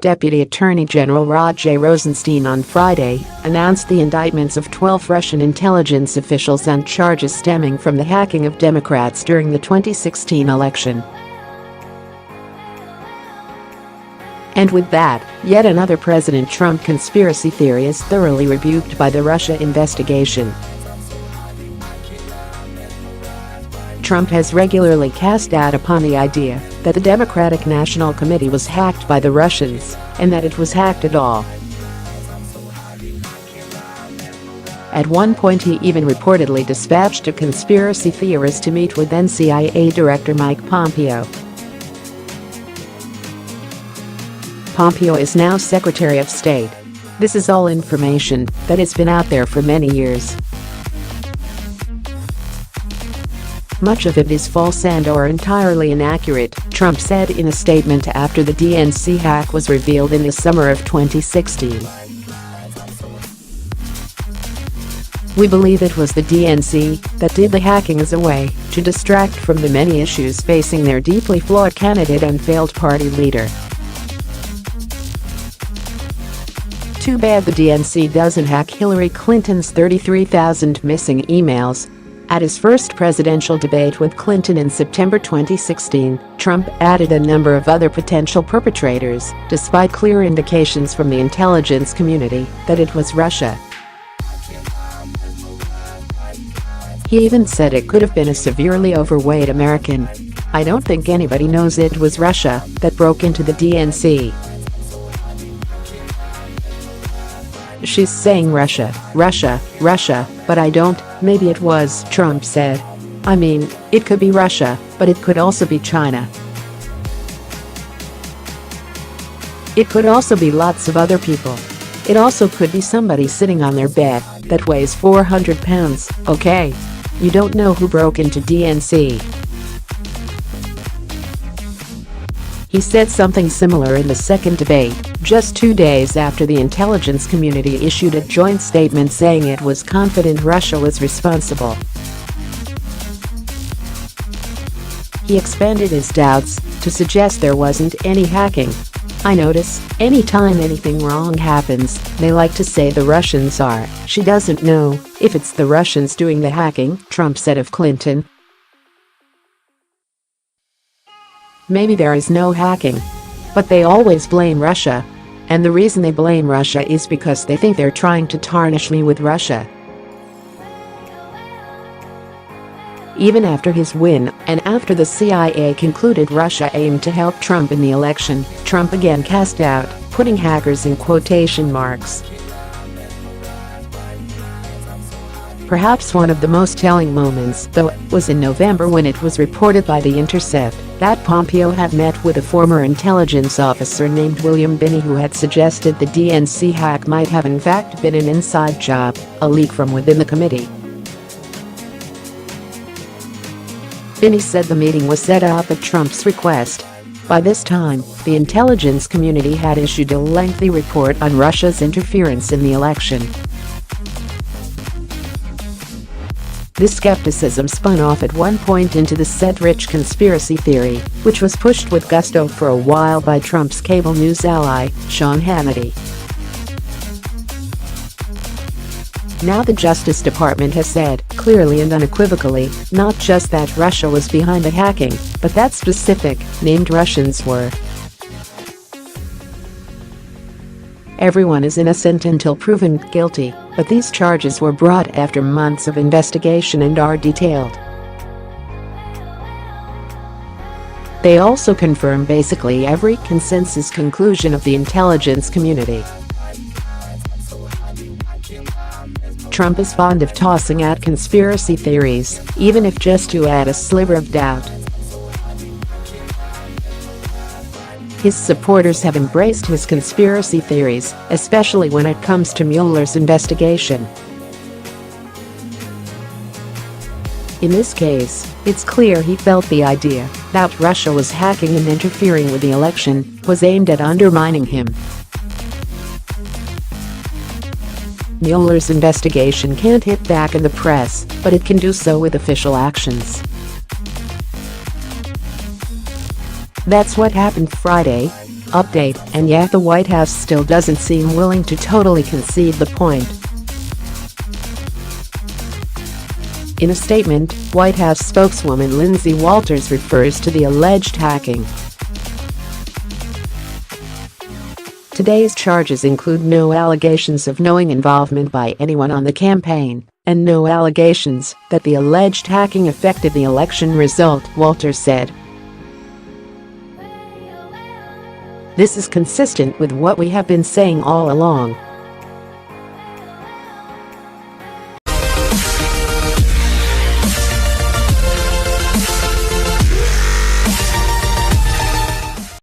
Deputy Attorney General Rosenstein on Friday announced the indictments of 12 Russian intelligence officials on charges stemming from the hacking of Democrats during the 2016 election. And with that, yet another President Trump conspiracy theory is thoroughly rebuked by the Russia investigation. Trump has regularly cast doubt upon the idea that the Democratic National Committee was hacked by the Russians, and that it was hacked at all. At one point he even reportedly dispatched a conspiracy theorist to meet with then CIA Director Mike Pompeo. Pompeo is now Secretary of State. This is all information that has been out there for many years. Much of it is false and/or entirely inaccurate, Trump said in a statement after the DNC hack was revealed in the summer of 2016. We believe it was the DNC that did the hacking as a way to distract from the many issues facing their deeply flawed candidate and failed party leader. Too bad the DNC doesn't hack Hillary Clinton's 33,000 missing emails. At his first presidential debate with Clinton in September 2016, Trump added a number of other potential perpetrators, despite clear indications from the intelligence community that it was Russia. He even said it could have been a severely overweight American. I don't think anybody knows it was Russia that broke into the DNC. She's saying Russia, Russia, Russia, but I don't. Maybe it was, Trump said. I mean, it could be Russia, but it could also be China. It could also be lots of other people. It also could be somebody sitting on their bed that weighs 400 pounds, okay? You don't know who broke into DNC. He said something similar in the second debate, just 2 days after the intelligence community issued a joint statement saying it was confident Russia was responsible. He expanded his doubts to suggest there wasn't any hacking. I notice, anytime anything wrong happens, they like to say the Russians are. She doesn't know if it's the Russians doing the hacking, Trump said of Clinton. Maybe there is no hacking. But they always blame Russia. And the reason they blame Russia is because they think they're trying to tarnish me with Russia. Even after his win, and after the CIA concluded Russia aimed to help Trump in the election, Trump again cast doubt, putting hackers in quotation marks. Perhaps one of the most telling moments, though, was in November when it was reported by The Intercept that Pompeo had met with a former intelligence officer named William Binney who had suggested the DNC hack might have in fact been an inside job, a leak from within the committee. Binney said the meeting was set up at Trump's request. By this time, the intelligence community had issued a lengthy report on Russia's interference in the election. This skepticism spun off at one point into the set-rich conspiracy theory, which was pushed with gusto for a while by Trump's cable news ally, Sean Hannity. Now the Justice Department has said, clearly and unequivocally, not just that Russia was behind the hacking, but that specific, named Russians were. Everyone is innocent until proven guilty, but these charges were brought after months of investigation and are detailed. They also confirm basically every consensus conclusion of the intelligence community. Trump is fond of tossing out conspiracy theories, even if just to add a sliver of doubt. His supporters have embraced his conspiracy theories, especially when it comes to Mueller's investigation. In this case, it's clear he felt the idea that Russia was hacking and interfering with the election was aimed at undermining him. Mueller's investigation can't hit back in the press, but it can do so with official actions. That's what happened Friday. Update, and yet the White House still doesn't seem willing to totally concede the point. In a statement, White House spokeswoman Lindsay Walters refers to the alleged hacking. Today's charges include no allegations of knowing involvement by anyone on the campaign, and no allegations that the alleged hacking affected the election result, Walters said. This is consistent with what we have been saying all along.